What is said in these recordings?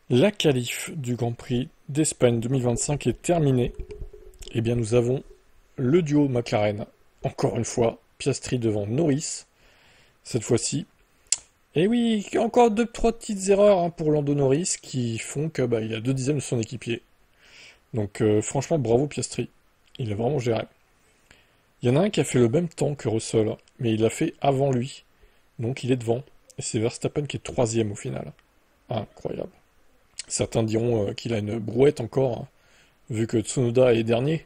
La qualif du Grand Prix d'Espagne 2025 est terminée. Eh bien, nous avons le duo McLaren, encore une fois, Piastri devant Norris, cette fois-ci. Et oui, encore deux, trois petites erreurs pour Lando Norris qui font que il a 2 dixièmes de son équipier. Donc franchement, bravo Piastri. Il a vraiment géré. Il y en a un qui a fait le même temps que Russell, mais il l'a fait avant lui. Donc il est devant. Et c'est Verstappen qui est troisième au final. Incroyable. Certains diront qu'il a une brouette encore, vu que Tsunoda est dernier.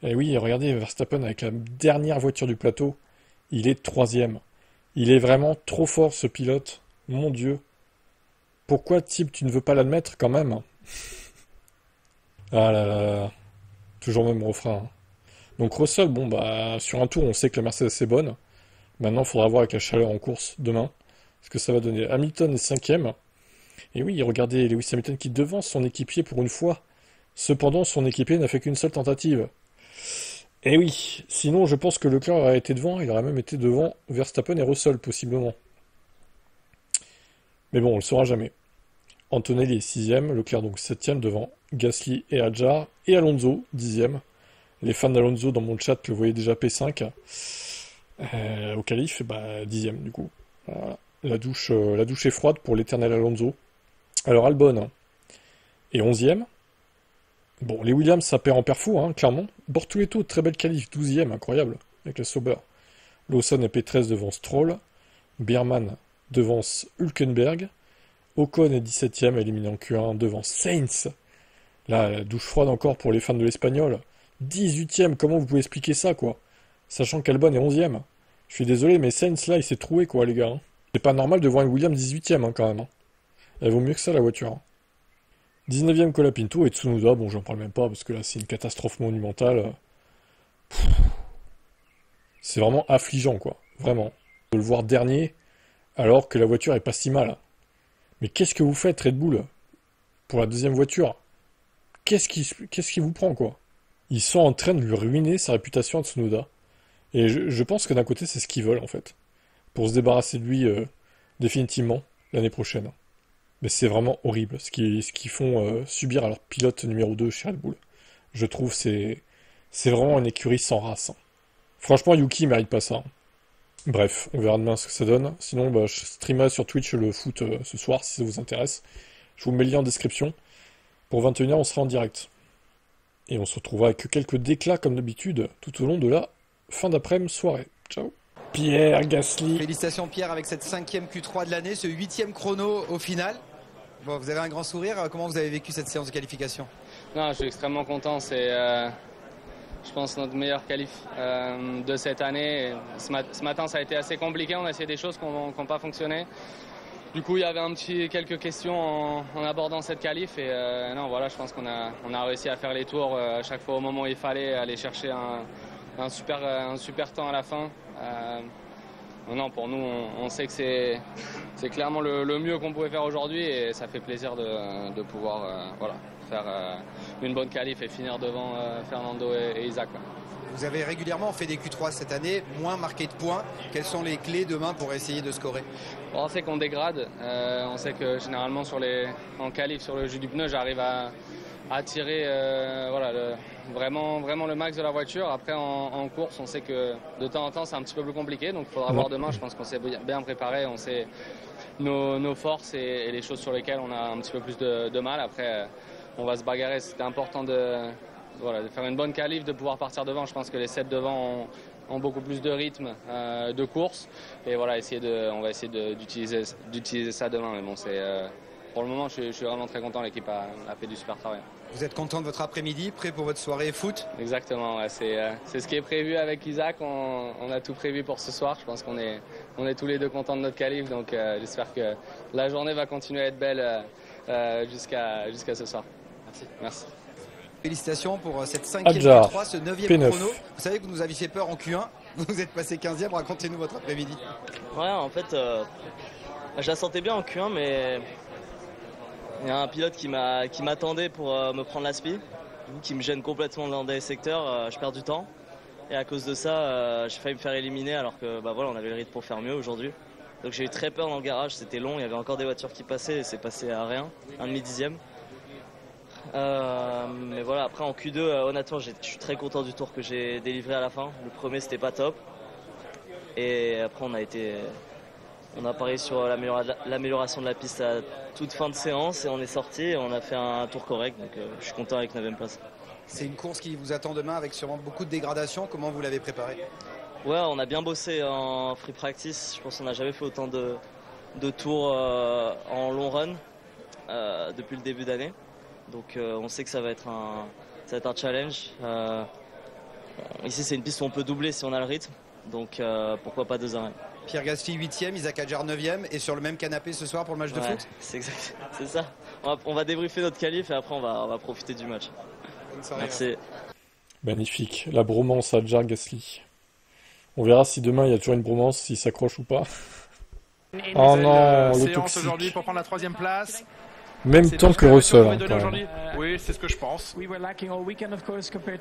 Et oui, regardez, Verstappen avec la dernière voiture du plateau, il est troisième. Il est vraiment trop fort ce pilote. Mon Dieu. Pourquoi, type, tu ne veux pas l'admettre quand même? Ah là là là. Toujours le même refrain. Donc Russell, bon sur un tour, on sait que la Mercedes est bonne. Maintenant, il faudra voir avec la chaleur en course demain ce que ça va donner. Hamilton est cinquième. Et oui, regardez Lewis Hamilton qui devance son équipier pour une fois. Cependant, son équipier n'a fait qu'une seule tentative. Et oui, sinon je pense que Leclerc aurait été devant, il aurait même été devant Verstappen et Russell possiblement. Mais bon, on le saura jamais. Antonelli est sixième, Leclerc donc septième devant Gasly et Hadjar, et Alonso, dixième. Les fans d'Alonso dans mon chat le voyaient déjà P5. Au qualif, dixième du coup. Voilà. La douche est froide pour l'éternel Alonso. Alors Albon est onzième. Bon, les Williams, ça perd en perfo, clairement. Bortoleto, très belle qualif, 12e, incroyable, avec la Sauber. Lawson est P13 devant Stroll. Biermann devance Hülkenberg. Ocon est 17e, éliminé en Q1 devant Sainz. Là, la douche froide encore pour les fans de l'Espagnol. 18e, comment vous pouvez expliquer ça, quoi? Sachant qu'Albon est 11e. Je suis désolé, mais Sainz, là, il s'est troué, quoi, les gars. C'est pas normal de voir une Williams 18e, quand même. Elle vaut mieux que ça, la voiture. 19e Colapinto et Tsunoda, bon j'en parle même pas parce que là c'est une catastrophe monumentale. C'est vraiment affligeant quoi, vraiment. De le voir dernier alors que la voiture est pas si mal. Mais qu'est-ce que vous faites Red Bull pour la deuxième voiture? Qu'est-ce qui vous prend quoi? Ils sont en train de lui ruiner sa réputation à Tsunoda. Et je pense que d'un côté c'est ce qu'ils veulent en fait. Pour se débarrasser de lui définitivement l'année prochaine. Mais c'est vraiment horrible ce qu'ils font subir à leur pilote numéro 2 chez Red Bull. Je trouve c'est vraiment une écurie sans race. Franchement, Yuki il mérite pas ça. Bref, on verra demain ce que ça donne. Sinon, je streamerai sur Twitch le foot ce soir si ça vous intéresse. Je vous mets le lien en description. Pour 21h, on sera en direct. Et on se retrouvera avec quelques déclats comme d'habitude tout au long de la fin d'après-midi soirée. Ciao. Pierre Gasly. Félicitations Pierre avec cette 5e Q3 de l'année, ce 8e chrono au final. Bon, vous avez un grand sourire, comment vous avez vécu cette séance de qualification? Non, je suis extrêmement content, c'est je pense notre meilleur qualif de cette année. Ce matin ça a été assez compliqué, on a essayé des choses qui n'ont pas fonctionné. Du coup il y avait quelques questions en abordant cette qualif et non voilà, je pense qu'on a réussi à faire les tours à chaque fois au moment où il fallait aller chercher un super temps à la fin. Non, pour nous, on sait que c'est clairement le mieux qu'on pouvait faire aujourd'hui et ça fait plaisir de pouvoir faire une bonne qualif et finir devant Fernando et Isaac. Vous avez régulièrement fait des Q3 cette année, moins marqué de points. Quelles sont les clés demain pour essayer de scorer? Bon, on sait qu'on dégrade, on sait que généralement en qualif sur le jus du pneu, j'arrive à tirer vraiment le max de la voiture. Après en course on sait que de temps en temps c'est un petit peu plus compliqué, donc il faudra voir demain. Je pense qu'on s'est bien préparé, on sait nos forces et les choses sur lesquelles on a un petit peu plus de mal. Après on va se bagarrer, c'était important de faire une bonne qualif, de pouvoir partir devant. Je pense que les 7 devant ont beaucoup plus de rythme de course et on va essayer d'utiliser ça demain. Mais bon, pour le moment je suis vraiment très content, l'équipe a fait du super travail. Vous êtes content de votre après-midi, prêt pour votre soirée foot? Exactement, ouais, c'est ce qui est prévu avec Isaac, on a tout prévu pour ce soir. Je pense qu'on est tous les deux contents de notre qualif, donc j'espère que la journée va continuer à être belle jusqu'à ce soir. Merci. Félicitations pour cette 5e Hadjar, Q3, ce 9e P9. chrono. Vous savez que vous nous aviez fait peur en Q1, vous êtes passé 15e, racontez-nous votre après-midi. Ouais, en fait, je la sentais bien en Q1, mais il y a un pilote qui m'attendait pour me prendre la spi, qui me gêne complètement dans des secteurs, je perds du temps. Et à cause de ça, j'ai failli me faire éliminer alors que on avait le rythme pour faire mieux aujourd'hui. Donc j'ai eu très peur dans le garage, c'était long, il y avait encore des voitures qui passaient et c'est passé à rien, un demi-dixième. Mais voilà, après en Q2, honnêtement, je suis très content du tour que j'ai délivré à la fin. Le premier, c'était pas top. Et après, on a parié sur l'amélioration de la piste à toute fin de séance et on est sorti et on a fait un tour correct. Donc je suis content avec 9e place. C'est une course qui vous attend demain avec sûrement beaucoup de dégradation. Comment vous l'avez préparée? Ouais, on a bien bossé en free practice. Je pense qu'on n'a jamais fait autant de tours en long run depuis le début d'année. Donc on sait que ça va être un challenge. Ici c'est une piste où on peut doubler si on a le rythme. Donc pourquoi pas 2 arrêts. Pierre Gasly 8e, Isaac Hadjar 9e et sur le même canapé ce soir pour le match de foot? C'est exact, c'est ça. On va débriefer notre qualif et après on va profiter du match. Bonne soirée. Merci. Magnifique, la bromance Hadjar-Gasly. On verra si demain il y a toujours une bromance, s'il s'accroche ou pas. Oh non, le séance aujourd'hui toxique. pour prendre la 3e place. Même C'est temps tout ce que que Russell. vous pouvez Hein, donner quand même. aujourd'hui. Oui, c'est ce que je pense.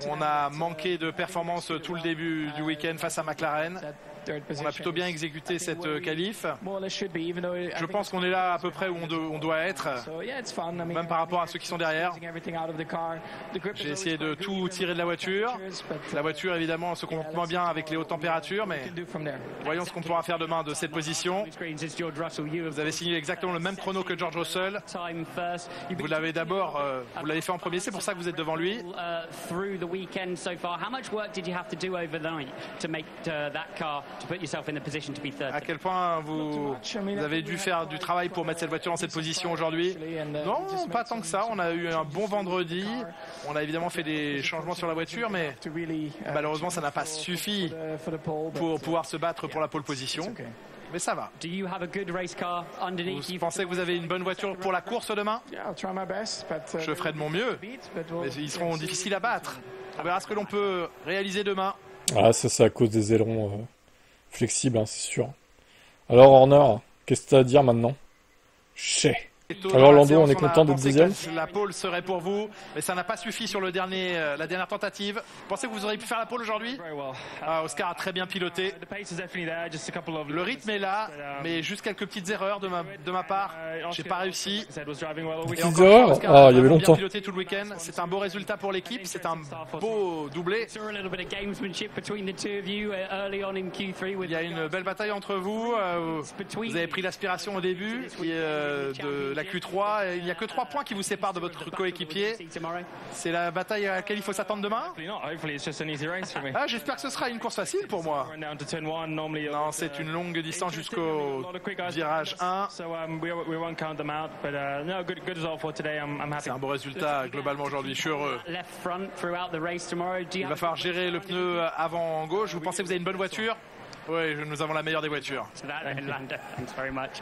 On a manqué de performance tout le début du week-end face à McLaren. On a plutôt bien exécuté cette qualif. Je pense qu'on est là à peu près où on doit être, même par rapport à ceux qui sont derrière. J'ai essayé de tout tirer de la voiture. La voiture, évidemment, se comporte moins bien avec les hautes températures, mais voyons ce qu'on pourra faire demain de cette position. Vous avez signé exactement le même chrono que George Russell. Vous l'avez d'abord, vous l'avez fait en premier, c'est pour ça que vous êtes devant lui. À quel point vous avez dû faire du travail pour mettre cette voiture dans cette position aujourd'hui? Non, pas tant que ça. On a eu un bon vendredi. On a évidemment fait des changements sur la voiture, mais malheureusement, ça n'a pas suffi pour pouvoir se battre pour la pole position. Mais ça va. Vous pensez que vous avez une bonne voiture pour la course demain? Je ferai de mon mieux, mais ils seront difficiles à battre. On verra ce que l'on peut réaliser demain. Ah, ça c'est à cause des ailerons flexibles, hein, c'est sûr. Alors Horner, qu'est-ce que tu as à dire maintenant? Chais. Alors Lando, on est content d'être 10e? La pole serait pour vous, mais ça n'a pas suffi sur la dernière tentative. Pensez que vous auriez pu faire la pole aujourd'hui? Oscar a très bien piloté. Le rythme est là, mais juste quelques petites erreurs de ma part. J'ai pas réussi. Petites erreurs? Ah, il y avait bien longtemps. piloté tout le week-end. C'est un beau résultat pour l'équipe. C'est un beau doublé. Il y a une belle bataille entre vous. Vous avez pris l'aspiration au début de la Q3. Il n'y a que 3 points qui vous séparent de votre coéquipier. C'est la bataille à laquelle il faut s'attendre demain? Ah, j'espère que ce sera une course facile pour moi. Non, c'est une longue distance jusqu'au virage 1. C'est un beau résultat globalement aujourd'hui. Je suis heureux. Il va falloir gérer le pneu avant gauche. Vous pensez que vous avez une bonne voiture? Oui, nous avons la meilleure des voitures.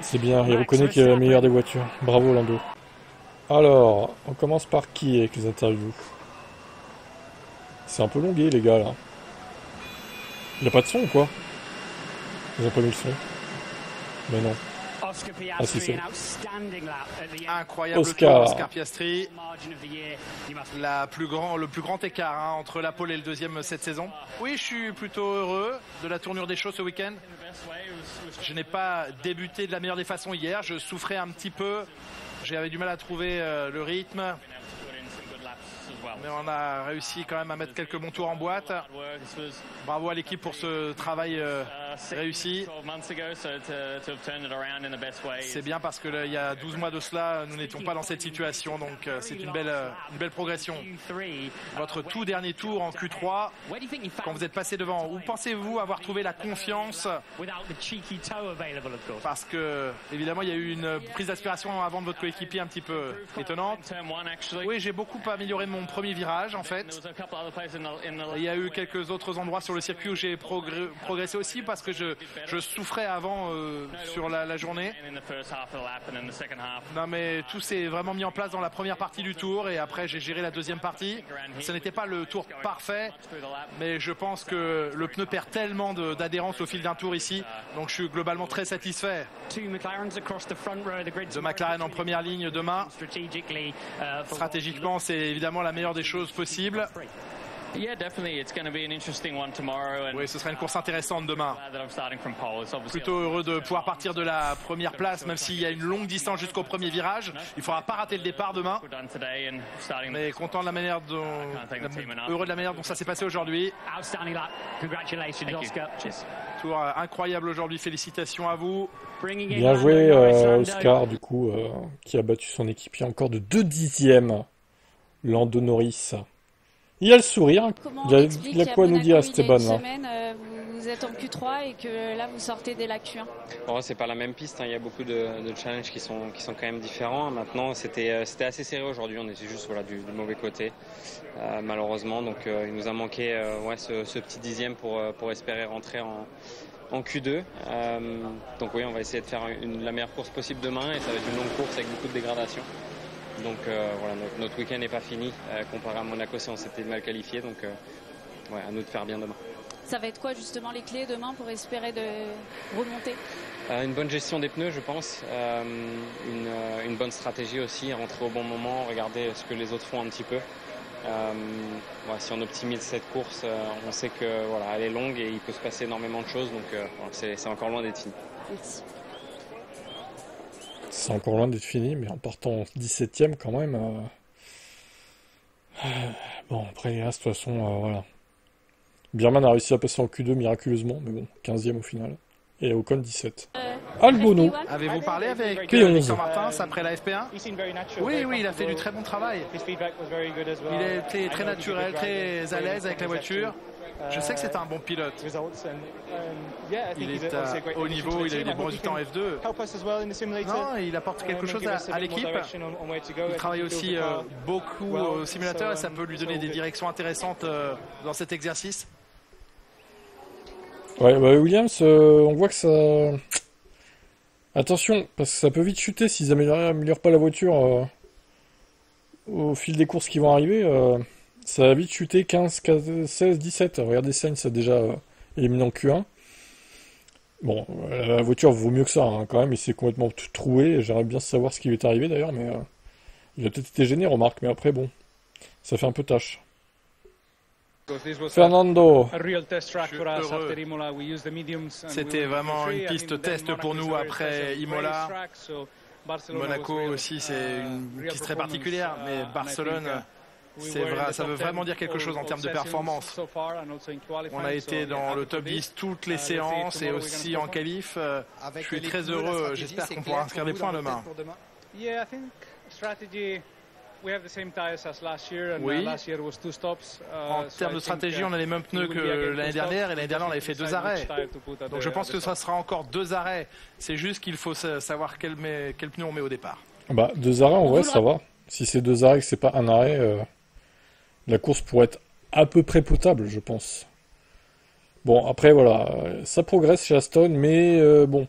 C'est bien, il reconnaît qu'il a la meilleure des voitures. Bravo Lando. Alors, on commence par qui avec les interviews? C'est un peu longué les gars là. Il n'y a pas de son ou quoi? Ils ont pas mis le son. Mais non. Ah si, c'est bon. Incroyable Oscar. Oscar Piastri. Le plus grand écart hein, entre la pole et le deuxième cette saison. Oui, je suis plutôt heureux de la tournure des choses ce week-end. Je n'ai pas débuté de la meilleure des façons hier. Je souffrais un petit peu. J'avais du mal à trouver le rythme. Mais on a réussi quand même à mettre quelques bons tours en boîte. Bravo à l'équipe pour ce travail réussi. C'est bien parce que il y a 12 mois de cela, nous n'étions pas dans cette situation. Donc c'est une belle progression. Votre tout dernier tour en Q3, quand vous êtes passé devant, où pensez-vous avoir trouvé la confiance? Parce que évidemment il y a eu une prise d'aspiration avant de votre coéquipier un petit peu étonnante. Oui, j'ai beaucoup amélioré mon premier virage en fait. Il y a eu quelques autres endroits sur le circuit où j'ai progressé aussi parce que je souffrais avant sur la journée. Non mais tout s'est vraiment mis en place dans la première partie du tour et après j'ai géré la deuxième partie. Ce n'était pas le tour parfait, mais je pense que le pneu perd tellement d'adhérence au fil d'un tour ici, donc je suis globalement très satisfait. De McLaren en première ligne demain. Stratégiquement, c'est évidemment la meilleure des choses possibles. Oui, ce sera une course intéressante demain. Plutôt heureux de pouvoir partir de la première place, même s'il y a une longue distance jusqu'au premier virage. Il ne faudra pas rater le départ demain. Mais content de la manière dont, heureux de la manière dont ça s'est passé aujourd'hui. Tour incroyable aujourd'hui, félicitations à vous. Bien joué Oscar, du coup, qui a battu son équipier encore de 2 dixièmes. Lando Norris. Il y a le sourire. Il y a quoi à nous dire, Esteban là. Vous êtes en Q3 et que là vous sortez dès la Q1. Bon, c'est pas la même piste, hein. Il y a beaucoup de challenges qui sont quand même différents. Maintenant, c'était assez serré aujourd'hui. On était juste du mauvais côté, malheureusement. Donc, il nous a manqué ce petit dixième pour espérer rentrer en Q2. Donc oui, on va essayer de faire la meilleure course possible demain et ça va être une longue course avec beaucoup de dégradation. Donc notre week-end n'est pas fini comparé à Monaco si on s'était mal qualifié. Donc à nous de faire bien demain. Ça va être quoi justement les clés demain pour espérer de remonter? Une bonne gestion des pneus, je pense. Une bonne stratégie aussi, rentrer au bon moment, regarder ce que les autres font un petit peu. Si on optimise cette course, on sait que elle est longue et il peut se passer énormément de choses. Donc c'est encore loin d'être fini. Merci. C'est encore loin d'être fini, mais en partant 17ème quand même. Bon, après les restes, de toute façon, voilà. Bierman a réussi à passer en Q2 miraculeusement, mais bon, 15ème au final. Et Ocon 17. Albonneau. Avez-vous parlé avec P11. Victor Martins après la FP1? Oui, il a fait du très bon travail. Il a été très naturel, très à l'aise avec la voiture. Je sais que c'est un bon pilote. Il est à haut niveau, il a eu des bons résultats en F2. Non, il apporte quelque chose à l'équipe. Il travaille aussi beaucoup au simulateur et ça peut lui donner des directions intéressantes dans cet exercice. Ouais, Williams, on voit que ça... Attention, parce que ça peut vite chuter s'ils améliorent pas la voiture au fil des courses qui vont arriver. Ça va vite chuter 15, 16, 17. Regardez, Sainz a déjà éliminé en Q1. Bon, la voiture vaut mieux que ça, hein, quand même. Il s'est complètement tout troué. J'aimerais bien savoir ce qui lui est arrivé d'ailleurs, mais il a peut-être été gêné, remarque. Mais après, bon, ça fait un peu tâche. Fernando. C'était vraiment une piste test pour nous après Imola. Monaco aussi, c'est une piste très particulière, mais Barcelone... ça veut vraiment dire quelque chose en termes de performance. On a été dans le top 10 toutes les séances et aussi en qualif. Je suis très heureux. J'espère qu'on pourra inscrire des points demain. Oui. En termes de stratégie, on a les mêmes pneus que l'année dernière et l'année dernière on avait fait 2 arrêts. Donc je pense que ça sera encore 2 arrêts. C'est juste qu'il faut savoir quel pneu on met au départ. 2 arrêts en vrai ça va. Si c'est 2 arrêts et que c'est pas un arrêt, la course pourrait être à peu près potable, je pense. Bon, après, voilà, ça progresse chez Aston, mais bon,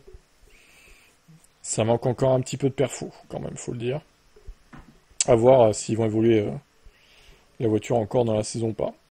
ça manque encore un petit peu de perfo, quand même, faut le dire. À voir s'ils vont évoluer la voiture encore dans la saison ou pas.